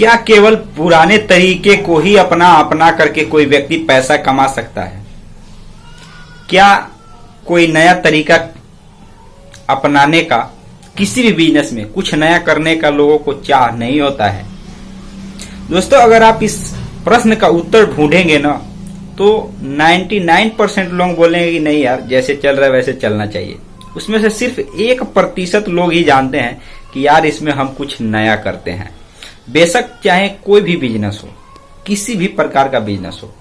क्या केवल पुराने तरीके को ही अपना अपना करके कोई व्यक्ति पैसा कमा सकता है? क्या कोई नया तरीका अपनाने का किसी भी बिजनेस में कुछ नया करने का लोगों को चाह नहीं होता है? दोस्तों, अगर आप इस प्रश्न का उत्तर ढूंढेंगे ना तो 99% लोग बोलेंगे कि नहीं यार, जैसे चल रहा है वैसे चलना चाहिए। उसमें से सिर्फ 1% लोग ही जानते हैं कि यार इसमें हम कुछ नया करते हैं। बेशक चाहे कोई भी बिजनेस हो, किसी भी प्रकार का बिजनेस हो,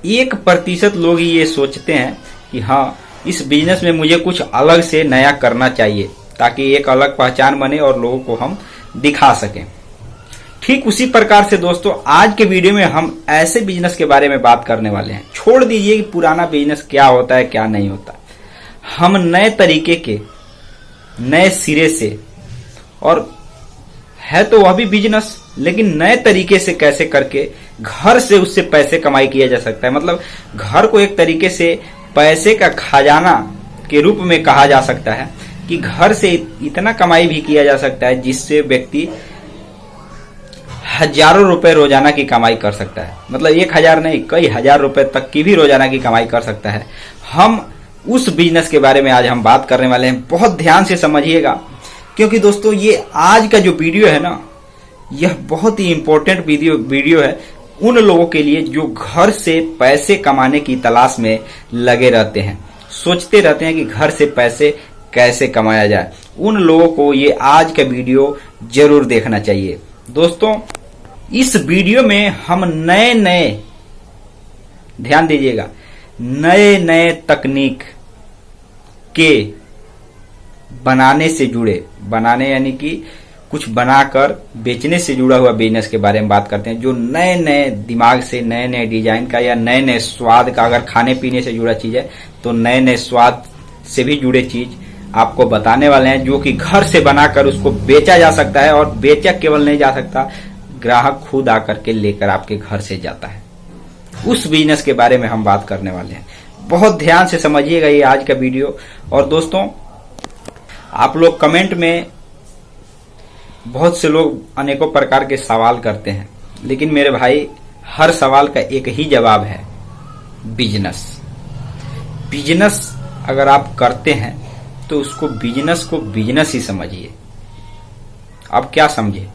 1% लोग ही ये सोचते हैं कि हाँ, इस बिजनेस में मुझे कुछ अलग से नया करना चाहिए ताकि एक अलग पहचान बने और लोगों को हम दिखा सकें। ठीक उसी प्रकार से दोस्तों, आज के वीडियो में हम ऐसे बिजनेस के बारे में बात करने वाले हैं। छोड़ दीजिए कि पुराना बिजनेस क्या होता है क्या नहीं होता। हम नए तरीके के, नए सिरे से, और है तो वह भी बिजनेस, लेकिन नए तरीके से कैसे करके घर से उससे पैसे कमाई किया जा सकता है। मतलब घर को एक तरीके से पैसे का खजाना के रूप में कहा जा सकता है कि घर से इतना कमाई भी किया जा सकता है जिससे व्यक्ति हजारों रुपए रोजाना की कमाई कर सकता है। मतलब 1000 नहीं, कई हजार रुपए तक की भी रोजाना की कमाई कर सकता है। हम उस बिजनेस के बारे में आज हम बात करने वाले हैं। बहुत ध्यान से समझिएगा, क्योंकि दोस्तों ये आज का जो वीडियो है ना, यह बहुत ही इंपॉर्टेंट वीडियो है उन लोगों के लिए जो घर से पैसे कमाने की तलाश में लगे रहते हैं, सोचते रहते हैं कि घर से पैसे कैसे कमाया जाए। उन लोगों को ये आज का वीडियो जरूर देखना चाहिए। दोस्तों, इस वीडियो में हम नए नए, ध्यान दीजिएगा, नए नए तकनीक के बनाने से जुड़े, बनाने यानी कि कुछ बनाकर बेचने से जुड़ा हुआ बिजनेस के बारे में बात करते हैं। जो नए नए दिमाग से, नए नए डिजाइन का या नए नए स्वाद का, अगर खाने पीने से जुड़ा चीज है तो नए नए स्वाद से भी जुड़े चीज आपको बताने वाले हैं, जो कि घर से बनाकर उसको बेचा जा सकता है। और बेचा केवल नहीं जा सकता, ग्राहक खुद आकर के लेकर आपके घर से जाता है। उस बिजनेस के बारे में हम बात करने वाले हैं। बहुत ध्यान से समझिएगा ये आज का वीडियो। और दोस्तों, आप लोग कमेंट में बहुत से लोग अनेकों प्रकार के सवाल करते हैं, लेकिन मेरे भाई हर सवाल का एक ही जवाब है, बिजनेस। बिजनेस अगर आप करते हैं तो उसको बिजनेस को बिजनेस ही समझिए। अब क्या समझे,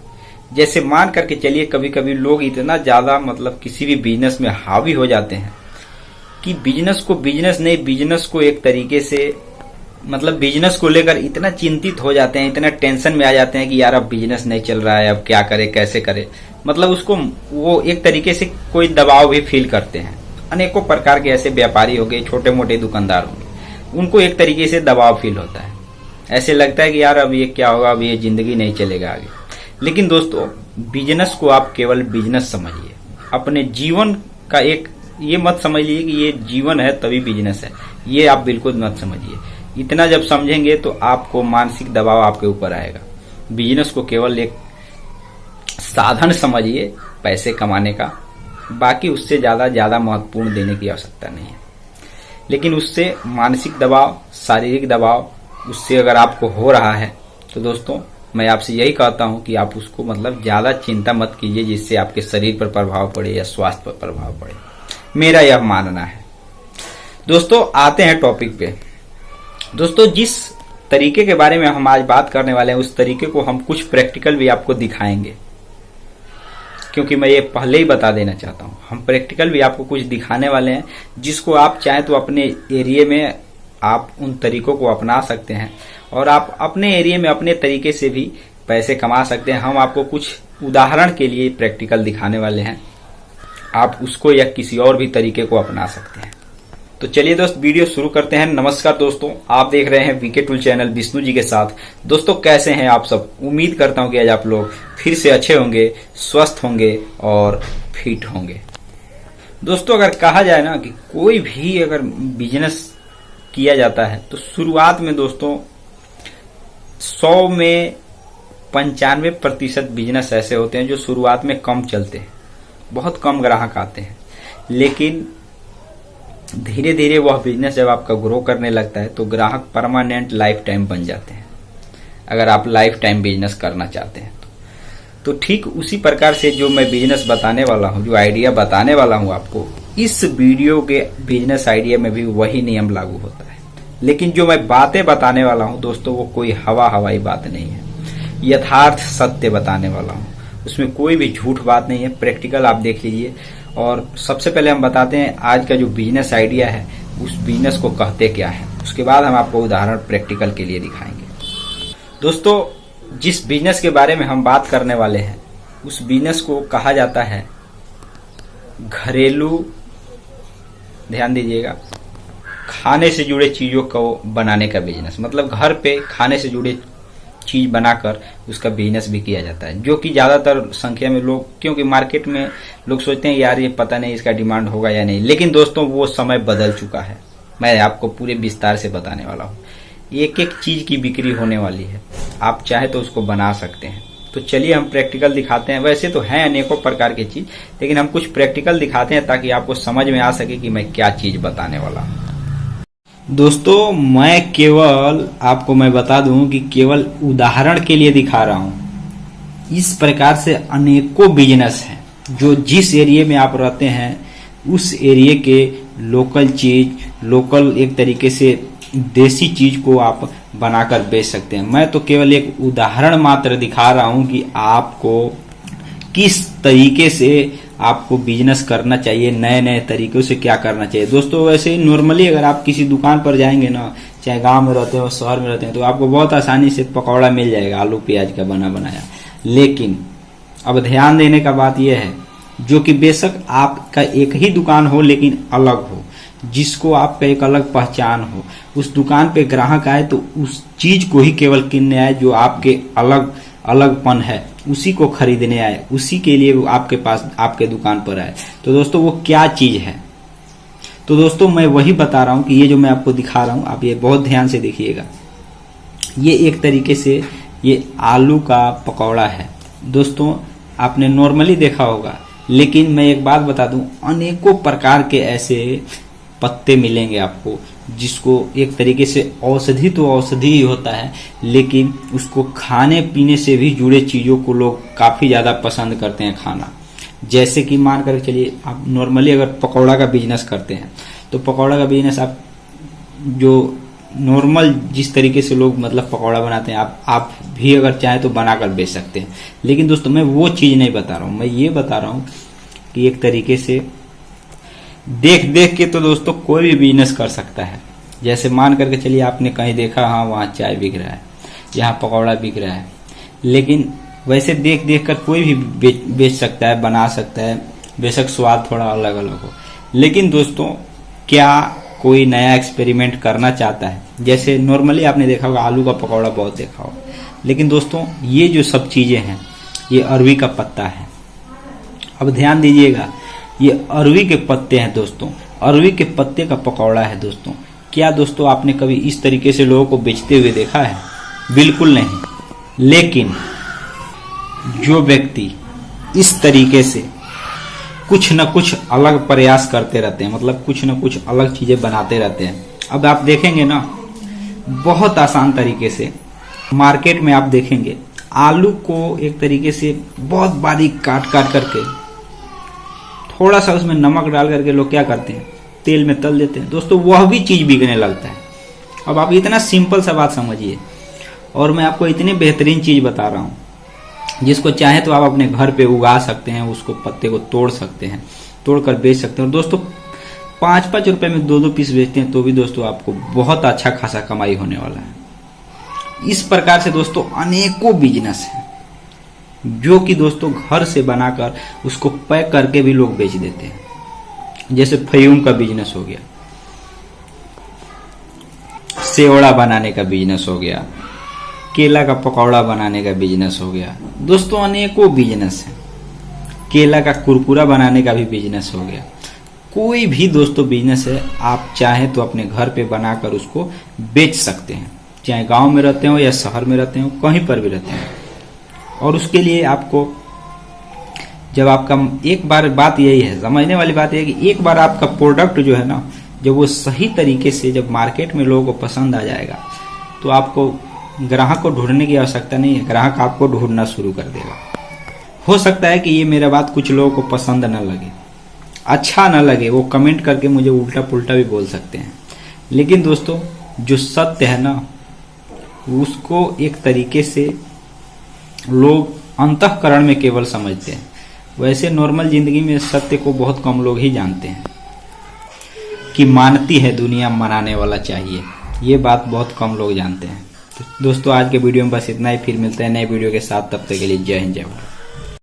जैसे मान करके चलिए, कभी कभी लोग इतना ज्यादा मतलब किसी भी बिजनेस में हावी हो जाते हैं कि बिजनेस को बिजनेस नहीं, बिजनेस को एक तरीके से, मतलब बिजनेस को लेकर इतना चिंतित हो जाते हैं, इतना टेंशन में आ जाते हैं कि यार अब बिजनेस नहीं चल रहा है, अब क्या करे, कैसे करे। मतलब उसको वो एक तरीके से कोई दबाव भी फील करते हैं। अनेकों प्रकार के ऐसे व्यापारी हो गए, छोटे मोटे दुकानदार होंगे, उनको एक तरीके से दबाव फील होता है। ऐसे लगता है कि यार अब ये क्या होगा, अब ये जिंदगी नहीं चलेगा आगे। लेकिन दोस्तों, बिजनेस को आप केवल बिजनेस समझिए। अपने जीवन का एक, ये मत समझिए कि ये जीवन है तभी बिजनेस है, ये आप बिल्कुल मत समझिए। इतना जब समझेंगे तो आपको मानसिक दबाव आपके ऊपर आएगा। बिजनेस को केवल एक साधन समझिए पैसे कमाने का, बाकी उससे ज्यादा महत्वपूर्ण देने की आवश्यकता नहीं है। लेकिन उससे मानसिक दबाव, शारीरिक दबाव, उससे अगर आपको हो रहा है तो दोस्तों, मैं आपसे यही कहता हूं कि आप उसको मतलब ज्यादा चिंता मत कीजिए जिससे आपके शरीर पर प्रभाव पड़े या स्वास्थ्य पर प्रभाव पड़े। मेरा यह मानना है। दोस्तों, आते हैं टॉपिक पे। दोस्तों, जिस तरीके के बारे में हम आज बात करने वाले हैं, उस तरीके को हम कुछ प्रैक्टिकल भी आपको दिखाएंगे, क्योंकि मैं ये पहले ही बता देना चाहता हूं, हम प्रैक्टिकल भी आपको कुछ दिखाने वाले हैं जिसको आप चाहें तो अपने एरिया में आप उन तरीकों को अपना सकते हैं और आप अपने एरिया में अपने तरीके से भी पैसे कमा सकते हैं। हम आपको कुछ उदाहरण के लिए प्रैक्टिकल दिखाने वाले हैं, आप उसको या किसी और भी तरीके को अपना सकते हैं। तो चलिए दोस्त, वीडियो शुरू करते हैं। नमस्कार दोस्तों, आप देख रहे हैं VK tool channel Vishnu ji के साथ। दोस्तों, कैसे हैं आप सब? उम्मीद करता हूं कि आज आप लोग फिर से अच्छे होंगे, स्वस्थ होंगे और फिट होंगे। दोस्तों, अगर कहा जाए ना कि कोई भी अगर बिजनेस किया जाता है तो शुरुआत में दोस्तों 100 में 95% बिजनेस ऐसे होते हैं जो शुरुआत में कम चलते हैं, बहुत कम ग्राहक आते हैं। लेकिन धीरे धीरे वह बिजनेस जब आपका ग्रो करने लगता है तो ग्राहक परमानेंट लाइफ टाइम बन जाते हैं, अगर आप लाइफ टाइम बिजनेस करना चाहते हैं तो ठीक उसी प्रकार से जो मैं बिजनेस बताने वाला हूँ, जो आइडिया बताने वाला हूँ आपको, इस वीडियो के बिजनेस आइडिया में भी वही नियम लागू होता है। लेकिन जो मैं बातें बताने वाला हूँ दोस्तों, वो कोई हवाई बात नहीं है, यथार्थ सत्य बताने वाला हूँ। उसमें कोई भी झूठ बात नहीं है, प्रैक्टिकल आप देख लीजिए। और सबसे पहले हम बताते हैं आज का जो बिजनेस आइडिया है, उस बिजनेस को कहते क्या है। उसके बाद हम आपको उदाहरण प्रैक्टिकल के लिए दिखाएंगे। दोस्तों, जिस बिजनेस के बारे में हम बात करने वाले हैं, उस बिजनेस को कहा जाता है घरेलू, ध्यान दीजिएगा, खाने से जुड़े चीजों को बनाने का बिजनेस। मतलब घर पे खाने से जुड़े चीज बनाकर उसका बिजनेस भी किया जाता है, जो कि ज्यादातर संख्या में लोग, क्योंकि मार्केट में लोग सोचते हैं यार ये पता नहीं इसका डिमांड होगा या नहीं। लेकिन दोस्तों, वो समय बदल चुका है। मैं आपको पूरे विस्तार से बताने वाला हूँ। एक एक चीज की बिक्री होने वाली है, आप चाहे तो उसको बना सकते हैं। तो चलिए हम प्रैक्टिकल दिखाते हैं। वैसे तो हैं अनेकों प्रकार की चीज, लेकिन हम कुछ प्रैक्टिकल दिखाते हैं ताकि आपको समझ में आ सके कि मैं क्या चीज बताने वाला हूँ। दोस्तों, मैं बता दूं कि केवल उदाहरण के लिए दिखा रहा हूं। इस प्रकार से अनेकों बिजनेस हैं जो जिस एरिया में आप रहते हैं उस एरिया के लोकल चीज, लोकल एक तरीके से देसी चीज को आप बनाकर बेच सकते हैं। मैं तो केवल एक उदाहरण मात्र दिखा रहा हूं कि आपको किस तरीके से आपको बिजनेस करना चाहिए, नए नए तरीकों से क्या करना चाहिए। दोस्तों, वैसे नॉर्मली अगर आप किसी दुकान पर जाएंगे ना, चाहे गांव में रहते हो शहर में रहते हैं, तो आपको बहुत आसानी से पकौड़ा मिल जाएगा आलू प्याज का बना बनाया। लेकिन अब ध्यान देने का बात यह है, जो कि बेशक आपका एक ही दुकान हो लेकिन अलग हो, जिसको आपका एक अलग पहचान हो, उस दुकान पे ग्राहक आए तो उस चीज को ही केवल किनने आए जो आपके अलगपन है, उसी को खरीदने आए, उसी के लिए वो आपके पास, आपके दुकान पर आए। तो दोस्तों, वो क्या चीज है? तो दोस्तों, मैं वही बता रहा हूं कि ये जो मैं आपको दिखा रहा हूं, आप ये बहुत ध्यान से देखिएगा। ये एक तरीके से ये आलू का पकौड़ा है। दोस्तों, आपने नॉर्मली देखा होगा, लेकिन मैं एक बात बता दूं, अनेकों प्रकार के ऐसे पत्ते मिलेंगे आपको, जिसको एक तरीके से औषधि तो औषधि ही होता है, लेकिन उसको खाने पीने से भी जुड़े चीजों को लोग काफी ज्यादा पसंद करते हैं खाना। जैसे कि मान कर चलिए, आप नॉर्मली अगर पकौड़ा का बिजनेस करते हैं, तो पकौड़ा का बिजनेस आप जो नॉर्मल जिस तरीके से लोग मतलब पकौड़ा बनाते हैं, आप भी अगर चाहें तो बनाकर बेच सकते हैं। लेकिन दोस्तों, मैं वो चीज नहीं बता रहा हूं, मैं ये बता रहा हूं कि एक तरीके से देख देख के तो दोस्तों कोई भी बिजनेस कर सकता है। जैसे मान करके चलिए, आपने कहीं देखा, हाँ वहाँ चाय बिक रहा है, यहाँ पकौड़ा बिक रहा है, लेकिन वैसे देख देख कर कोई भी बेच सकता है, बना सकता है, बेशक स्वाद थोड़ा अलग अलग हो। लेकिन दोस्तों, क्या कोई नया एक्सपेरिमेंट करना चाहता है? जैसे नॉर्मली आपने देखा होगा आलू का पकौड़ा बहुत देखा होगा, लेकिन दोस्तों ये जो सब चीजें हैं, ये अरवी का पत्ता है। अब ध्यान दीजिएगा, ये अरवी के पत्ते हैं दोस्तों, अरवी के पत्ते का पकौड़ा है दोस्तों। क्या दोस्तों आपने कभी इस तरीके से लोगों को बेचते हुए देखा है? बिल्कुल नहीं। लेकिन जो व्यक्ति इस तरीके से कुछ न कुछ अलग प्रयास करते रहते हैं, मतलब कुछ न कुछ अलग चीजें बनाते रहते हैं। अब आप देखेंगे ना, बहुत आसान तरीके से मार्केट में आप देखेंगे, आलू को एक तरीके से बहुत बारीक काट करके, थोड़ा सा उसमें नमक डाल करके लोग क्या करते हैं, तेल में तल देते हैं। दोस्तों, वह भी चीज बिकने लगता है। अब आप इतना सिंपल सा बात समझिए, और मैं आपको इतनी बेहतरीन चीज बता रहा हूं, जिसको चाहे तो आप अपने घर पे उगा सकते हैं, उसको पत्ते को तोड़ सकते हैं, तोड़कर बेच सकते हैं। और दोस्तों, 5-5 रुपए में 2-2 पीस बेचते हैं, तो भी दोस्तों आपको बहुत अच्छा खासा कमाई होने वाला है। इस प्रकार से दोस्तों अनेकों बिजनेस है, जो कि दोस्तों घर से बनाकर उसको पैक करके भी लोग बेच देते हैं। जैसे फयूम का बिजनेस हो गया, सेवड़ा बनाने का बिजनेस हो गया, केला का पकौड़ा बनाने का बिजनेस हो गया। दोस्तों, अनेकों बिजनेस है। केला का कुरकुरा बनाने का भी बिजनेस हो गया। कोई भी दोस्तों बिजनेस है, आप चाहें तो अपने घर पे बनाकर उसको बेच सकते हैं, चाहे गांव में रहते हो या शहर में रहते हो, कहीं पर भी रहते हैं। और उसके लिए आपको, जब आपका एक बार, बात यही है, समझने वाली बात यह है कि एक बार आपका प्रोडक्ट जो है ना, जब वो सही तरीके से जब मार्केट में लोगों को पसंद आ जाएगा, तो आपको ग्राहक को ढूंढने की आवश्यकता नहीं है, ग्राहक आपको ढूंढना शुरू कर देगा। हो सकता है कि ये मेरा बात कुछ लोगों को पसंद न लगे, अच्छा न लगे, वो कमेंट करके मुझे उल्टा पुल्टा भी बोल सकते हैं। लेकिन दोस्तों जो सत्य है ना, उसको एक तरीके से लोग अंतःकरण में केवल समझते हैं। वैसे नॉर्मल जिंदगी में सत्य को बहुत कम लोग ही जानते हैं कि मानती है दुनिया मनाने वाला चाहिए, ये बात बहुत कम लोग जानते हैं। तो दोस्तों आज के वीडियो में बस इतना ही, फिर मिलते हैं नए वीडियो के साथ, तब तक के लिए जय हिंद जय भारत।